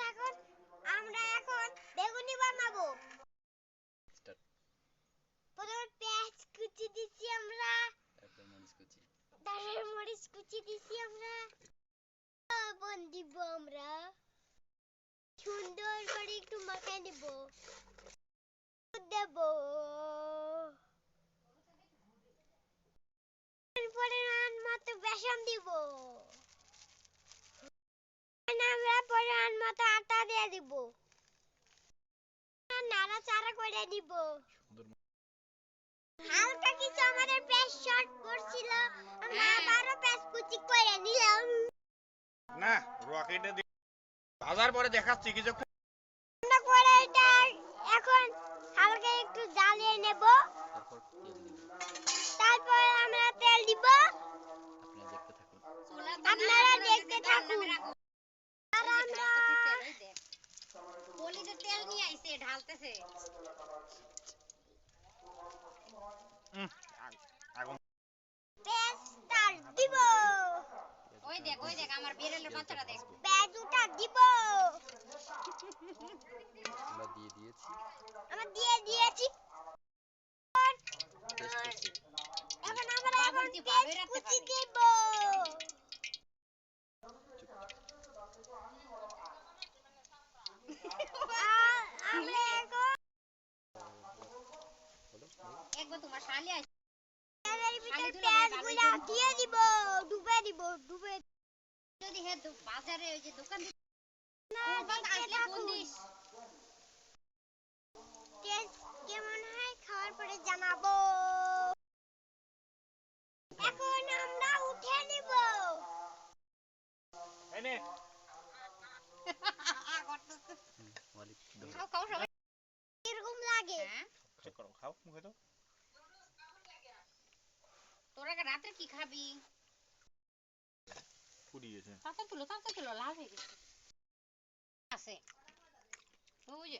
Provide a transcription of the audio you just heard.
থাকুন। আমরা এখন বেগুনি বানাবো। প্রথমে পেঁয়াজ কুচি দিচ্ছি আমরা, তারপরে মরিচ কুচি দিচ্ছি আমরা, লবণ দিব আমরা, সুন্দর করে একটু মাখিয়ে নিব, দেব পরিমাণ মতো বেসন দিব, আমরা পরিমাণ মতো আটা দিয়ে দিব, নাড়াচাড়া করে দিব। হালকা কিছু আমাদের পেস্ট শর্ট পড়ছিল, আমরা আবারও পেস্ট কুচি করে নিলাম। না রকেটে বাজার পরে দেখাচ্ছি কিছু। আমরা করে এটা এখন হালকা একটু জ্বালিয়ে নেব, তারপর আমরা তেল দিব। আপনারা দেখতে থাকুন। আর আমরা বলিতে তেল নিয়ে আইছে ঢালতেছে। আগুন পেস্টটা দিব। ওই দেখ আমার বিড়ালের বাচ্চাটা দেখ। পেঁয়াজটা দিব। আমরা দিয়ে দিয়েছি। এখন আমরা পেঁয়াজ কুচি দিব। আমরা এখন একবার তোমার শালি আইছে। তেলের ভিতরে পেঁয়াজগুলো দিয়ে দিব, ডুবে দিব, ডুবে। যদি হে বাজারে ওই যে দোকান আসলে ফোন দিস। টেস্ট কেমন হয় খাওয়ার পরে জানাবো। এখন আমরা উঠে নিব। এনে খাও সবাই। কিরকম লাগে? চেক করো, খাও মুখে দাও। তোরা রাতে কি খাবি? পুড়িয়েছে। তাতে তুলো লাভ হয়ে গেছে। আছে ওই যে